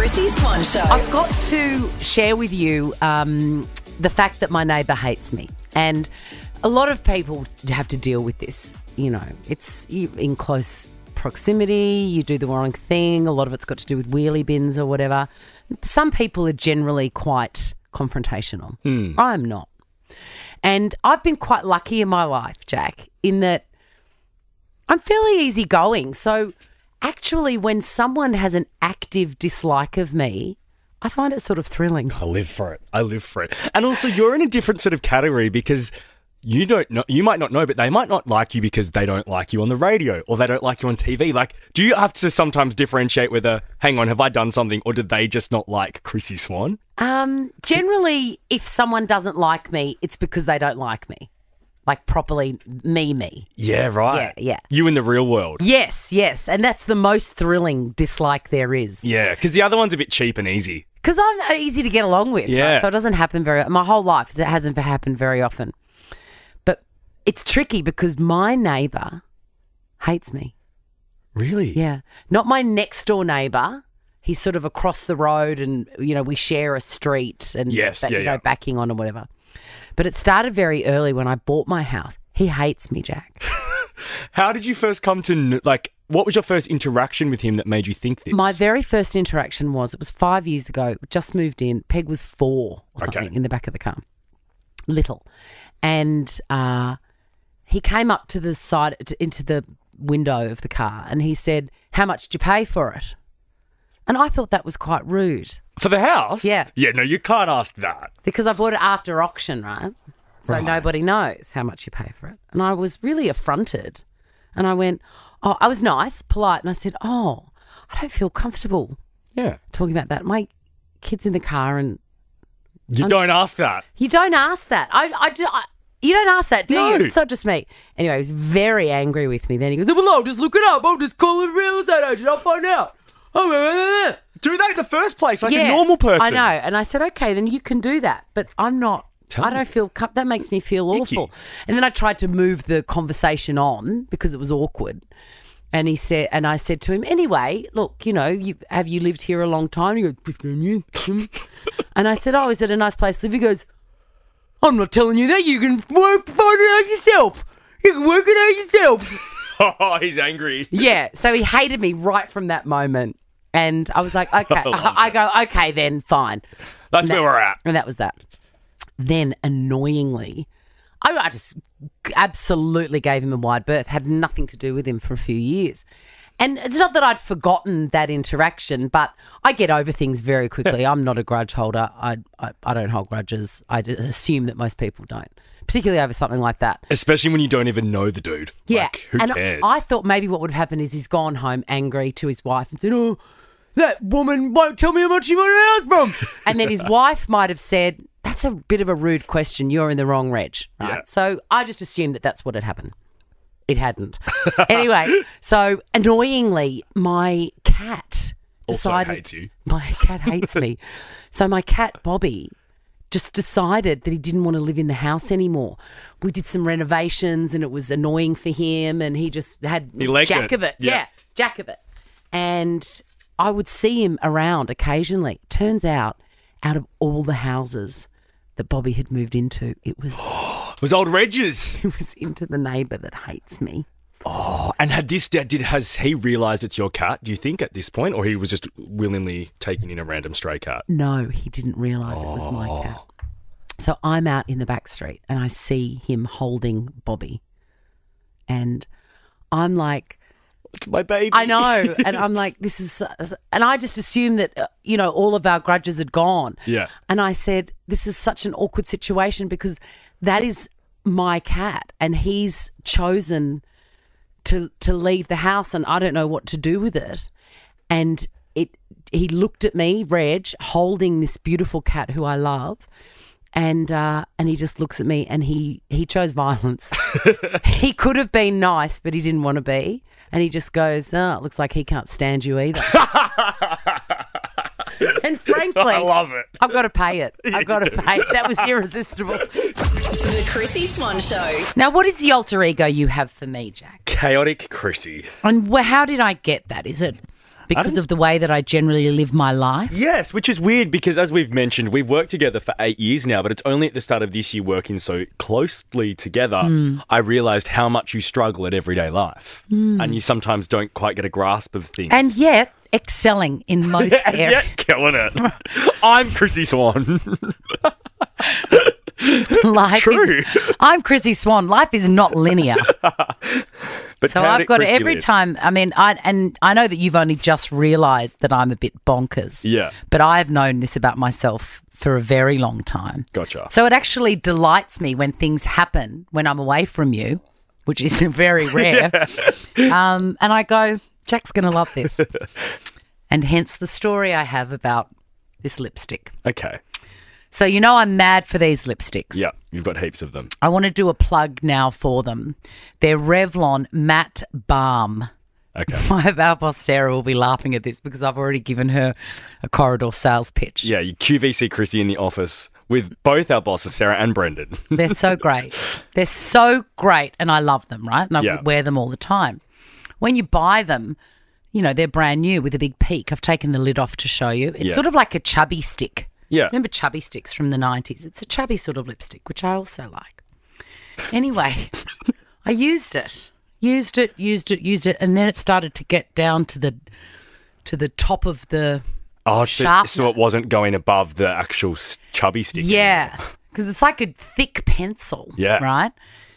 Chrissie Swan Show. I've got to share with you the fact that my neighbour hates me. And a lot of people have to deal with this. You know, it's in close proximity, you do the wrong thing. A lot of it's got to do with wheelie bins or whatever. Some people are generally quite confrontational. I'm not. And I've been quite lucky in my life, Jack, in that I'm fairly easygoing. So actually, when someone has an active dislike of me, I find it sort of thrilling. I live for it. And also, you're in a different sort of category because you don't know, you might not know, but they might not like you because they don't like you on the radio or they don't like you on TV. Like, do you have to sometimes differentiate whether, hang on, have I done something or did they just not like Chrissie Swan? Generally, if someone doesn't like me, it's because they don't like me. Like properly me. Yeah, right. Yeah. You in the real world. Yes. And that's the most thrilling dislike there is. Yeah, because the other one's a bit cheap and easy. Because I'm easy to get along with. Yeah. Right? So it doesn't happen my whole life, it hasn't happened very often. But it's tricky because my neighbour hates me. Really? Yeah. Not my next door neighbour. He's sort of across the road and, you know, we share a street and backing on or whatever. But it started very early when I bought my house. He hates me, Jack. How did you first come to, what was your first interaction with him that made you think this? My very first interaction it was 5 years ago, just moved in. Peg was 4 or something in the back of the car. Little. And he came up to the side, into the window of the car and he said, "How much did you pay for it?" And I thought that was quite rude. For the house? Yeah. Yeah, no, you can't ask that. Because I bought it after auction, right? So nobody knows how much you pay for it. And I was really affronted. And I went, I was nice, polite, and I said, I don't feel comfortable talking about that. My kid's in the car and... You don't ask that. You don't ask that. You don't ask that, do you? No. It's not just me. Anyway, he was very angry with me. Then he goes, "Well, I'll just look it up. I'll just call a real estate agent. I'll find out." Do they in the first place, like a normal person? I know. And I said, okay, then you can do that. But I'm not. I don't feel, that makes me feel awful. And then I tried to move the conversation on because it was awkward. And I said to him, anyway, look, you know, have you lived here a long time? He goes, 15 years. And I said, is it a nice place to live? He goes, "I'm not telling you that. You can find it out yourself. You can work it out yourself." Oh, he's angry. Yeah. So he hated me right from that moment. And I was like, okay. I go, okay, then, fine. That's where we're at. And that was that. Then, annoyingly, I just absolutely gave him a wide berth, had nothing to do with him for a few years. And it's not that I'd forgotten that interaction, but I get over things very quickly. I'm not a grudge holder. I don't hold grudges. I assume that most people don't, particularly over something like that. Especially when you don't even know the dude. Yeah. Who cares? I thought maybe what would have happened is he's gone home angry to his wife and said, "Oh, that woman won't tell me how much she wanted a house from." And then his wife might have said, "That's a bit of a rude question. You're in the wrong reg." Right? Yeah. So I just assumed that that's what had happened. It hadn't. Anyway, so annoyingly, my cat decided... Also hates you. My cat hates me. So my cat, Bobby, just decided that he didn't want to live in the house anymore. We did some renovations and it was annoying for him and he just had jack of it. Yeah, jack of it. And I would see him around occasionally. Turns out of all the houses that Bobby had moved into, it was... It was old Reg's. It was into the neighbour that hates me. Oh, and has he realised it's your cat, do you think, at this point? Or he was just willingly taking in a random stray cat? No, he didn't realise it was my cat. So I'm out in the back street and I see him holding Bobby. And I'm like... It's my baby. I know. And I'm like, this is... And I just assumed that, all of our grudges had gone. Yeah. And I said, this is such an awkward situation because that is my cat and he's chosen to leave the house and I don't know what to do with it. And he looked at me, Reg, holding this beautiful cat who I love. And he just looks at me and he chose violence. He could have been nice, but he didn't want to be. And he just goes, it looks like he can't stand you either. And frankly, I love it. I've got to pay it. I've got to pay it. That was irresistible. The Chrissie Swan Show. Now, what is the alter ego you have for me, Jack? Chaotic Chrissie. And how did I get that? Is it because of the way that I generally live my life. Yes, which is weird because, as we've mentioned, we've worked together for 8 years now, but it's only at the start of this year working so closely together, I realised how much you struggle at everyday life. And you sometimes don't quite get a grasp of things. And yet, excelling in most and areas. yet killing it. I'm Chrissie Swan. I'm Chrissie Swan. Life is not linear. But So how I've did got to, Chrissie every live? time, I mean, I know that you've only just realised that I'm a bit bonkers. Yeah. But I've known this about myself for a very long time. Gotcha. So it actually delights me when things happen when I'm away from you, which is very rare. And I go, Jack's going to love this. And hence the story I have about this lipstick. Okay. So you know I'm mad for these lipsticks. Yeah, you've got heaps of them. I want to do a plug now for them. They're Revlon Matte Balm. Okay. Our boss Sarah will be laughing at this because I've already given her a corridor sales pitch. Yeah, you QVC Chrissie in the office with both our bosses, Sarah and Brendan. They're so great. They're so great and I love them, right? And I wear them all the time. When you buy them, you know, they're brand new with a big peak. I've taken the lid off to show you. It's sort of like a chubby stick. Yeah. Remember chubby sticks from the 90s? It's a chubby sort of lipstick, which I also like. Anyway, I used it, and then it started to get down to the top of the sharpener. So it wasn't going above the actual chubby stick. Yeah, because it's like a thick pencil, right?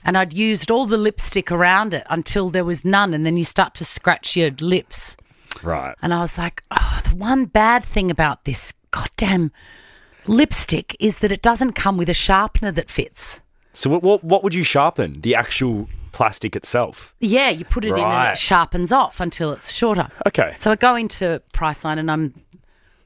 And I'd used all the lipstick around it until there was none, and then you start to scratch your lips. Right. And I was like, oh, the one bad thing about this goddamn lipstick is that it doesn't come with a sharpener that fits. So what would you sharpen? The actual plastic itself? Yeah, you put it in and it sharpens off until it's shorter. Okay. So I go into Priceline and I'm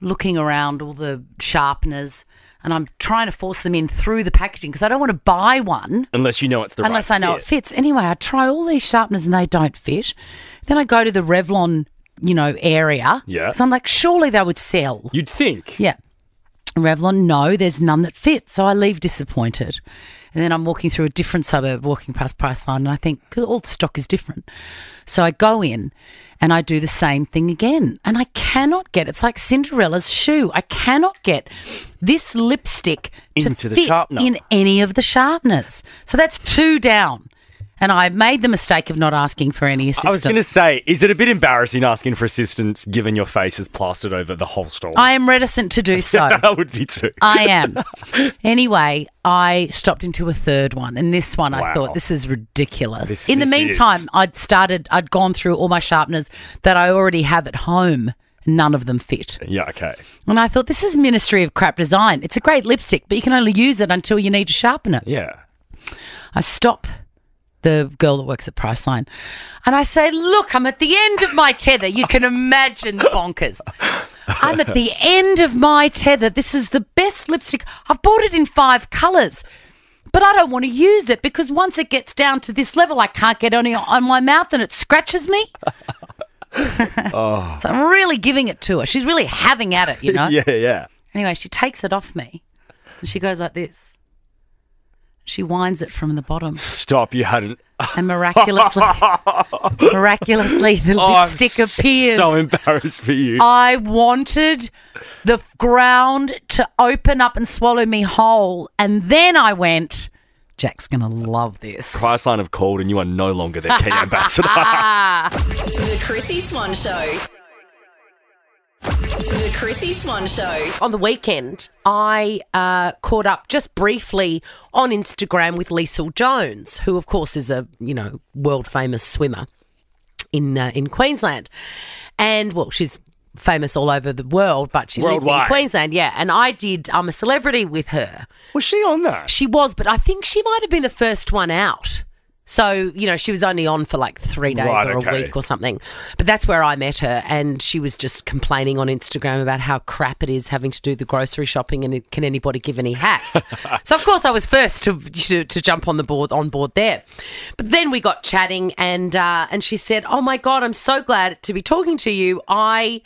looking around all the sharpeners and I'm trying to force them in through the packaging because I don't want to buy one. Unless you know it's the right fit. Unless I know it fits. Anyway, I try all these sharpeners and they don't fit. Then I go to the Revlon, area. Yeah. So I'm like, surely they would sell. You'd think. Yeah. Revlon, no, there's none that fit. So I leave disappointed. And then I'm walking through a different suburb, walking past Priceline, and I think, because all the stock is different. So I go in and I do the same thing again. And I cannot get, it's like Cinderella's shoe. I cannot get this lipstick to fit in any of the sharpeners. So that's 2 down. And I made the mistake of not asking for any assistance. I was going to say, is it a bit embarrassing asking for assistance given your face is plastered over the whole store? I am reticent to do so. I would be too. I am. Anyway, I stopped into a third one. And this one, I thought, this is ridiculous. In the meantime, I'd gone through all my sharpeners that I already have at home. None of them fit. Yeah, okay. And I thought, this is Ministry of Crap Design. It's a great lipstick, but you can only use it until you need to sharpen it. Yeah. I stop the girl that works at Priceline and I say, look, I'm at the end of my tether. You can imagine the bonkers. I'm at the end of my tether. This is the best lipstick. I've bought it in 5 colours, but I don't want to use it because once it gets down to this level, I can't get on my mouth and it scratches me. So I'm really giving it to her. She's really having at it, Yeah. Anyway, she takes it off me and she goes like this. She winds it from the bottom. Stop, you hadn't. And miraculously, the lipstick appears. So embarrassed for you. I wanted the ground to open up and swallow me whole. And then I went, Jack's going to love this. Priceline have called and you are no longer their key ambassador. The Chrissie Swan Show. The Chrissie Swan Show. On the weekend, I caught up just briefly on Instagram with Liesl Jones, who, of course, is a, world famous swimmer in Queensland. And, well, she's famous all over the world, but she lives in Queensland, yeah. And I'm a celebrity with her. Was she on that? She was, but I think she might have been the first one out. So, she was only on for like 3 days or a week or something. But that's where I met her, and she was just complaining on Instagram about how crap it is having to do the grocery shopping and can anybody give any hacks. So, of course, I was first to jump on board there. But then we got chatting and she said, oh, my God, I'm so glad to be talking to you. I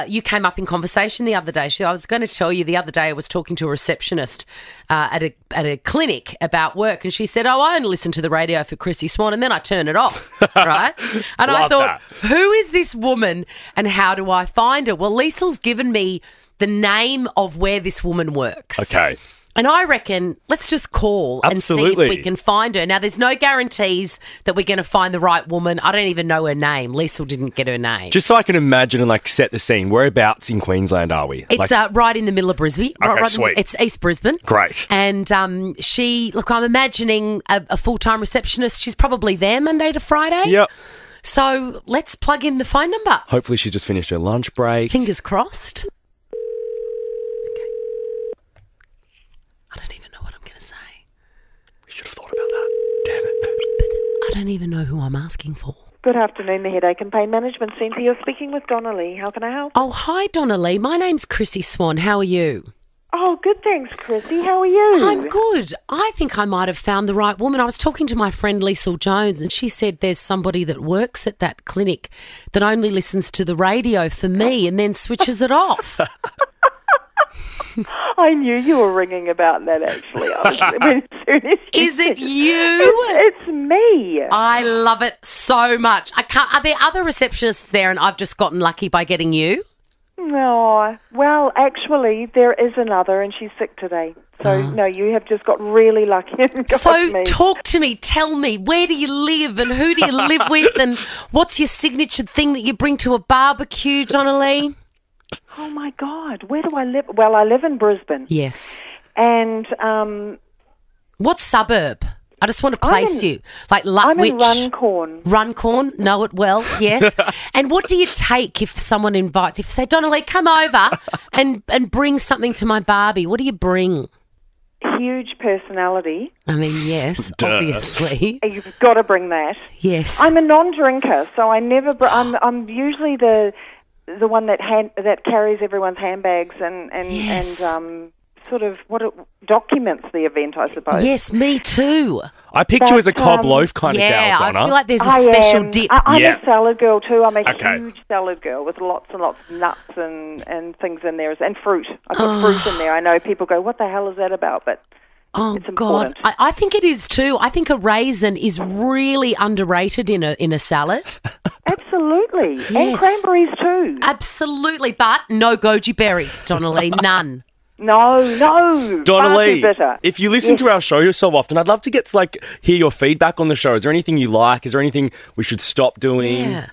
you came up in conversation the other day. I was going to tell you the other day I was talking to a receptionist at a clinic about work, and she said, I only listen to the radio for Chrissie Swan, and then I turn it off, right? And I thought, who is this woman and how do I find her? Well, Liesel's given me the name of where this woman works. Okay. And I reckon let's just call and see if we can find her. Now, there's no guarantees that we're going to find the right woman. I don't even know her name. Liesl didn't get her name. Just so I can imagine and set the scene, whereabouts in Queensland are we? It's right in the middle of Brisbane. Okay, right sweet. It's East Brisbane. Great. And I'm imagining a full-time receptionist. She's probably there Monday to Friday. Yep. So let's plug in the phone number. Hopefully she's just finished her lunch break. Fingers crossed. I don't even know what I'm going to say. We should have thought about that. Damn it. But I don't even know who I'm asking for. Good afternoon, the Headache and Pain Management Centre. You're speaking with Donna Lee. How can I help? Oh, hi, Donna Lee. My name's Chrissie Swan. How are you? Oh, good, thanks, Chrissie. How are you? I'm good. I think I might have found the right woman. I was talking to my friend Liesl Jones, and she said there's somebody that works at that clinic that only listens to the radio for me and then switches it off. I knew you were ringing about that, actually. As soon as Is it you? It's me. I love it so much. Are there other receptionists there and I've just gotten lucky by getting you? No. Well, actually, there is another, and she's sick today. So, no, you have just got really lucky and got me. Talk to me. Tell me, where do you live and who do you live with and what's your signature thing that you bring to a barbecue, Donna Lee? Oh, my God. Where do I live? Well, I live in Brisbane. Yes. And what suburb? I just want to place you. Like I'm Lutwich. in Runcorn. Runcorn, know it well, yes. And what do you take if someone invites you? If you say, Donna Lee, come over and bring something to my Barbie, what do you bring? Huge personality. I mean, yes, obviously. You've got to bring that. Yes. I'm a non-drinker, so I never. I'm usually the one that carries everyone's handbags and Yes. sort of documents the event, I suppose. Yes, me too. I picture you as a cob loaf kind of gal, Donna. I feel like there's a special dip. I'm a salad girl too. I'm a Okay. huge salad girl with lots and lots of nuts and things in there, and fruit. I put fruit in there. I know people go, what the hell is that about? But Oh, it's God. important. I think it is too. I think a raisin is really underrated in a salad. Absolutely. Yes. And cranberries too. Absolutely. But no goji berries, Donna Lee. None. No. Donna Far Lee, too bitter. if you listen to our show so often, I'd love to get to hear your feedback on the show. Is there anything you like? Is there anything we should stop doing? Yeah.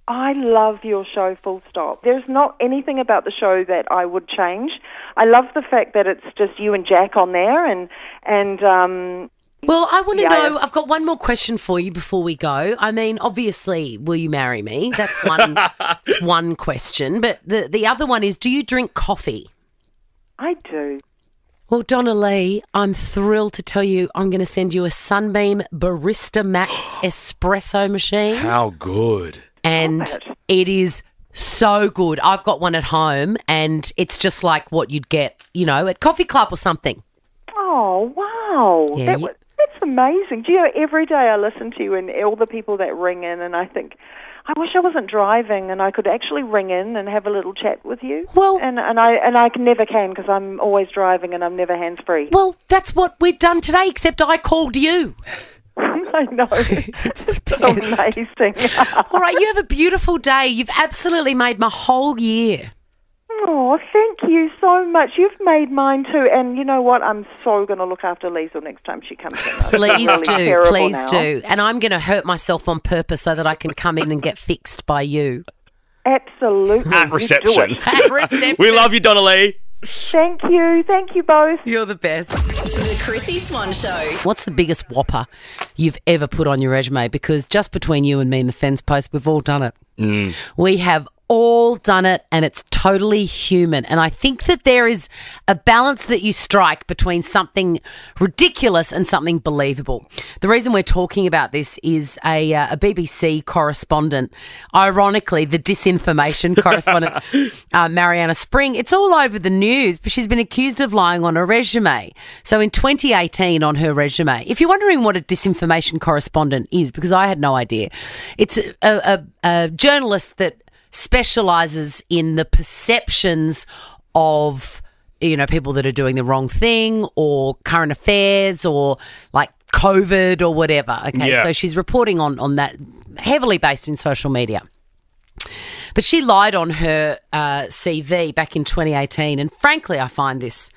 I love your show, full stop. There's not anything about the show that I would change. I love the fact that it's just you and Jack on there, and Well, I want to Yeah. know, I've got one more question for you before we go. I mean, obviously, will you marry me? That's one question. But the other one is, do you drink coffee? I do. Well, Donna Lee, I'm thrilled to tell you I'm going to send you a Sunbeam Barista Max espresso machine. How good. And Love it. it is so good. I've got one at home and it's just like what you'd get, at Coffee Club or something. Oh, wow. Yeah, That's amazing. Do you know, every day I listen to you and all the people that ring in, and I think, I wish I wasn't driving and I could actually ring in and have a little chat with you. Well- and I never can because I'm always driving and I'm never hands-free. Well, that's what we've done today, except I called you. I know. It's the So best. amazing. All right, you have a beautiful day. You've absolutely made my whole year. Oh, thank you so much. You've made mine too. And you know what? I'm so going to look after Liesl next time she comes in. I'm Please really do, terrible please now. do. And I'm going to hurt myself on purpose so that I can come in and get fixed by you. Absolutely. At You do reception. it. At reception. We love you, Donna Lee. Thank you. Thank you both. You're the best. The Chrissie Swan Show. What's the biggest whopper you've ever put on your resume? Because just between you and me and the fence post, we've all done it. We have all done it, and it's totally human. And I think that there is a balance that you strike between something ridiculous and something believable. The reason we're talking about this is a BBC correspondent, ironically, the disinformation correspondent, Mariana Spring. It's all over the news, but she's been accused of lying on her resume. So in 2018 on her resume, if you're wondering what a disinformation correspondent is, because I had no idea, it's a journalist that specialises in the perceptions of, people that are doing the wrong thing or current affairs or like COVID or whatever. Okay, Yeah. so she's reporting on that, heavily based in social media. But she lied on her CV back in 2018, and frankly, I find this,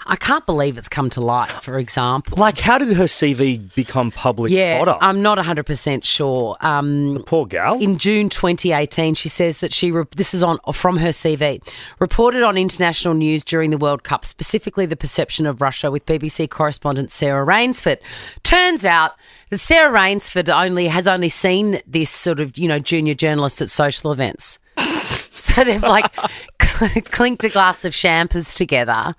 I can't believe it's come to light, for example. Like, how did her CV become public fodder? I'm not 100% sure. The poor gal. In June 2018, she says that this is from her CV, reported on international news during the World Cup, specifically the perception of Russia, with BBC correspondent Sarah Rainsford. Turns out that Sarah Rainsford has only seen this sort of, junior journalist at social events. So they've like clinked a glass of champers together.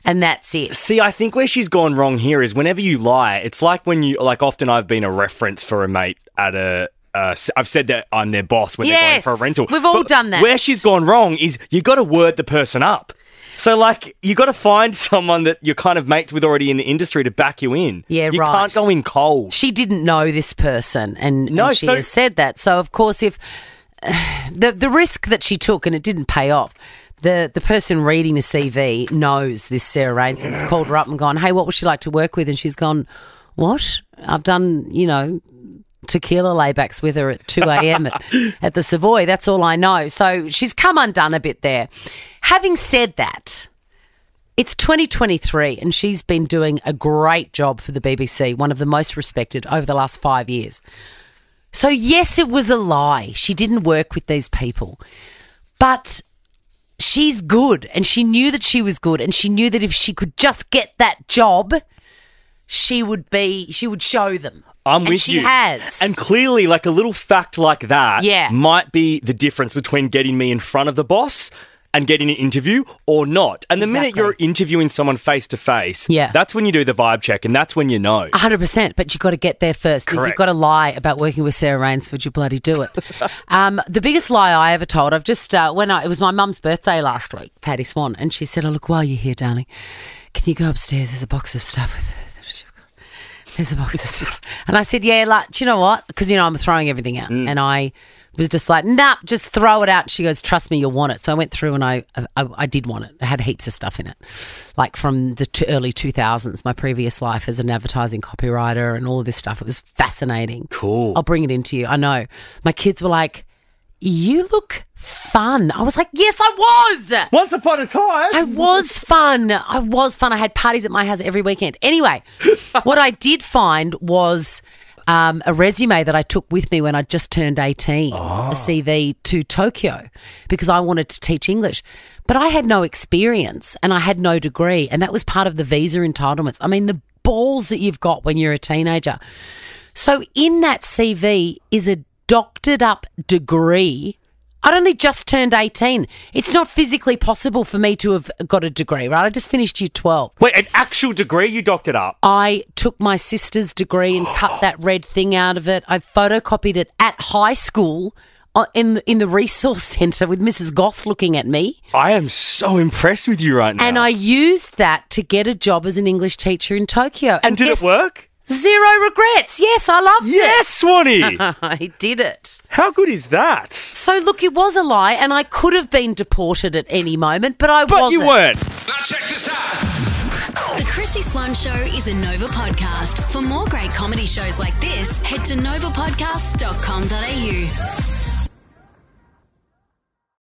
And that's it. See, I think where she's gone wrong here is whenever you lie, it's like when you, like often I've been a reference for a mate at I've said that I'm their boss when they're going for a rental. We've all done that. Where she's gone wrong is you got to word the person up. So, like, you got to find someone that you're kind of mates with already in the industry to back you in. Yeah, you right. can't go in cold. She didn't know this person, and she has said that. So, of course, if the risk that she took and it didn't pay off, the person reading the CV knows this Sarah Rainsford's called her up and gone, hey, what would she like to work with? And she's gone, what? I've done, tequila laybacks with her at 2 a.m. at the Savoy. That's all I know. So she's come undone a bit there. Having said that, it's 2023 and she's been doing a great job for the BBC, one of the most respected over the last 5 years. So, yes, it was a lie. She didn't work with these people. But she's good, and she knew that she was good, and she knew that if she could just get that job, she would show them. I'm with you. She has. And clearly, like a little fact like that might be the difference between getting me in front of the boss and getting an interview or not. And the minute you're interviewing someone face to face, that's when you do the vibe check, and that's when you know. 100%, but you've got to get there first. Correct. If you've got to lie about working with Sarah Rainsford, you bloody do it. The biggest lie I ever told, it was my mum's birthday last week, Patty Swan, and she said, oh, look, while you're here, darling, can you go upstairs? There's a box of stuff. There's a box of stuff. And I said, yeah, like, do you know what? Because, I'm throwing everything out. And I was just like, nah, just throw it out. She goes, trust me, you'll want it. So I went through and I did want it. It had heaps of stuff in it, like from the early 2000s, my previous life as an advertising copywriter and all of this stuff. It was fascinating. Cool. I'll bring it into you. I know. My kids were like, you look fun. I was like, yes, I was. Once upon a time. I was fun. I had parties at my house every weekend. Anyway, what I did find was a resume that I took with me when I just turned 18, a CV to Tokyo, because I wanted to teach English. But I had no experience and I had no degree, and that was part of the visa entitlements. I mean, the balls that you've got when you're a teenager. So in that CV is a doctored up degree. I'd only just turned 18. It's not physically possible for me to have got a degree, right? I just finished year 12. Wait, an actual degree you doctored up? I took my sister's degree and cut that red thing out of it. I photocopied it at high school in the resource centre with Mrs. Goss looking at me. I am so impressed with you right now. And I used that to get a job as an English teacher in Tokyo. And did it work? Zero regrets. Yes, I loved it. Yes, Swanee. I did it. How good is that? So, look, it was a lie, and I could have been deported at any moment, but I wasn't. But you weren't. Now check this out. The Chrissie Swan Show is a Nova podcast. For more great comedy shows like this, head to novapodcast.com.au.